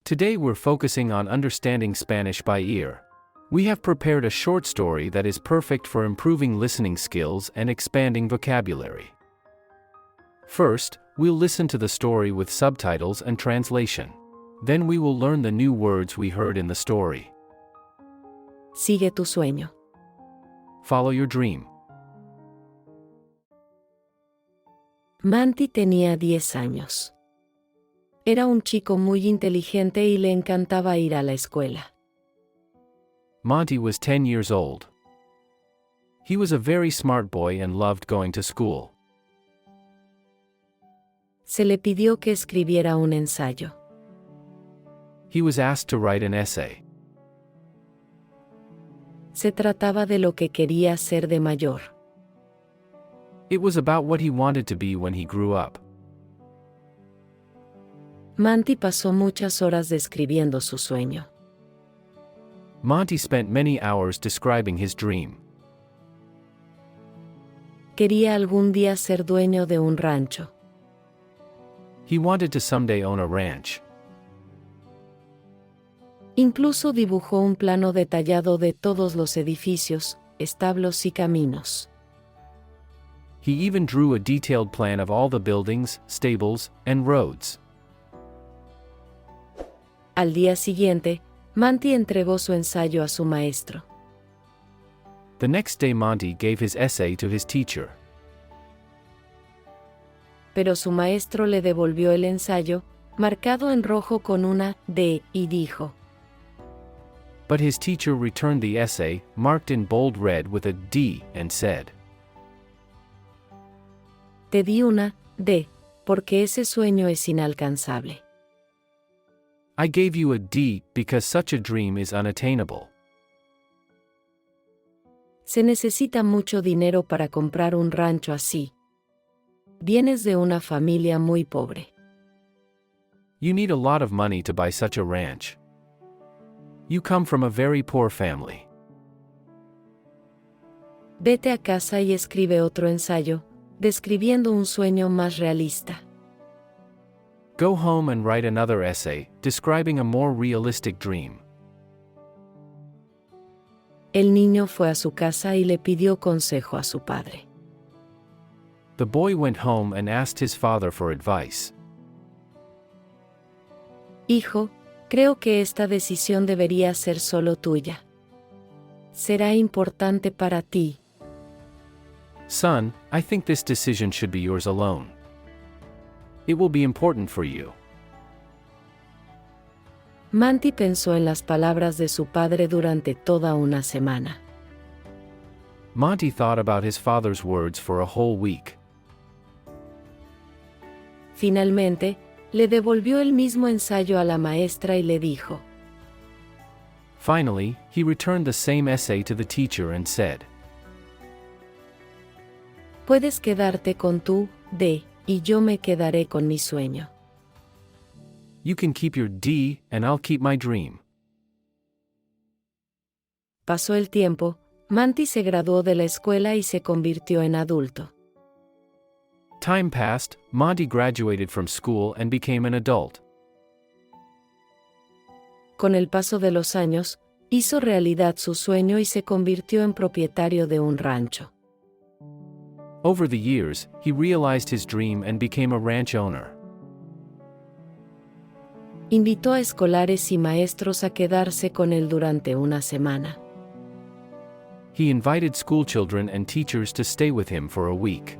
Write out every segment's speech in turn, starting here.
Today we're focusing on understanding Spanish by ear. We have prepared a short story that is perfect for improving listening skills and expanding vocabulary. First, we'll listen to the story with subtitles and translation. Then we will learn the new words we heard in the story. Sigue tu sueño. Follow your dream. Manti tenía 10 años. Era un chico muy inteligente y le encantaba ir a la escuela. Monty was 10 years old. He was a very smart boy and loved going to school. Se le pidió que escribiera un ensayo. He was asked to write an essay. Se trataba de lo que quería ser de mayor. It was about what he wanted to be when he grew up. Manti pasó muchas horas describiendo su sueño. Monty spent many hours describing his dream. Quería algún día ser dueño de un rancho. He wanted to someday own a ranch. Incluso dibujó un plano detallado de todos los edificios, establos y caminos. He even drew a detailed plan of all the buildings, stables, and roads. Al día siguiente, Manti entregó su ensayo a su maestro. The next day Monty gave his essay to his teacher. Pero su maestro le devolvió el ensayo, marcado en rojo con una D, y dijo: But his teacher returned the essay, marked in bold red with a D, and said, Te di una D, porque ese sueño es inalcanzable. I gave you a D because such a dream is unattainable. Se necesita mucho dinero para comprar un rancho así. Vienes de una familia muy pobre. You need a lot of money to buy such a ranch. You come from a very poor family. Vete a casa y escribe otro ensayo, describiendo un sueño más realista. Go home and write another essay, describing a more realistic dream. El niño fue a su casa y le pidió consejo a su padre. The boy went home and asked his father for advice. Hijo, creo que esta decisión debería ser solo tuya. Será importante para ti. Son, I think this decision should be yours alone. It will be important for you. Manti pensó en las palabras de su padre durante toda una semana. Monty thought about his father's words for a whole week. Finalmente, le devolvió el mismo ensayo a la maestra y le dijo: Finally, he returned the same essay to the teacher and said, Puedes quedarte con tu D, y yo me quedaré con mi sueño. You can keep your D, and I'll keep my dream. Pasó el tiempo, Manti se graduó de la escuela y se convirtió en adulto. Time passed, Monty graduated from school and became an adult. Con el paso de los años, hizo realidad su sueño y se convirtió en propietario de un rancho. Over the years, he realized his dream and became a ranch owner. Invitó a escolares y maestros a quedarse con él durante una semana. He invited schoolchildren and teachers to stay with him for a week.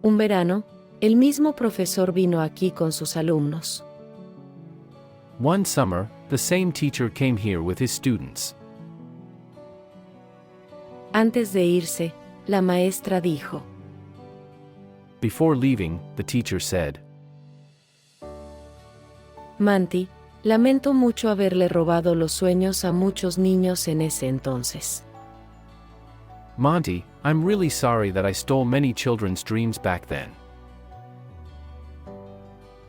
Un verano, el mismo profesor vino aquí con sus alumnos. One summer, the same teacher came here with his students. Antes de irse, la maestra dijo: Before leaving, the teacher said, Manti, lamento mucho haberle robado los sueños a muchos niños en ese entonces. Monty, I'm really sorry that I stole many children's dreams back then.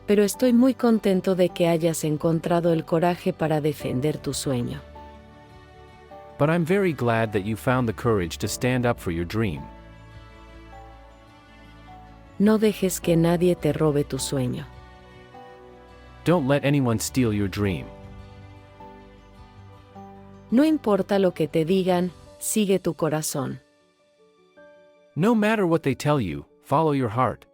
Pero estoy muy contento de que hayas encontrado el coraje para defender tu sueño. But I'm very glad that you found the courage to stand up for your dream. No dejes que nadie te robe tu sueño. Don't let anyone steal your dream. No importa lo que te digan, sigue tu corazón. No matter what they tell you, follow your heart.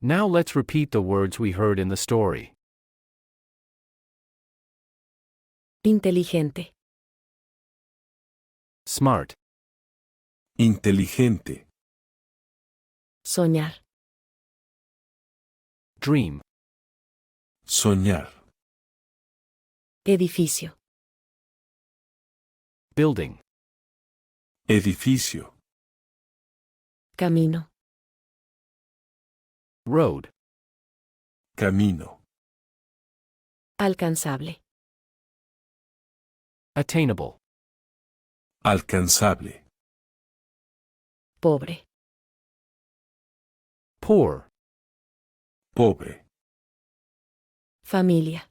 Now let's repeat the words we heard in the story. Inteligente, Smart, Inteligente. soñar, dream, Soñar. edificio, building, Edificio. camino, road, Camino. alcanzable, attainable, Alcanzable. pobre, poor, Pobre. familia,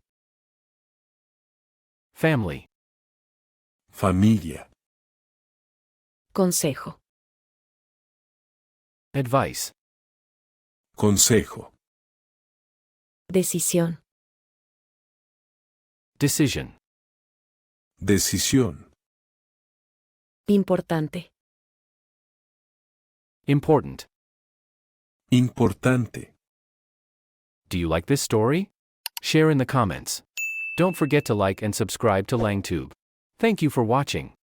family, Familia. consejo, advice, Consejo. decisión, decision, Decisión. importante, important. Importante. Do you like this story? Share in the comments. Don't forget to like and subscribe to LangTube. Thank you for watching.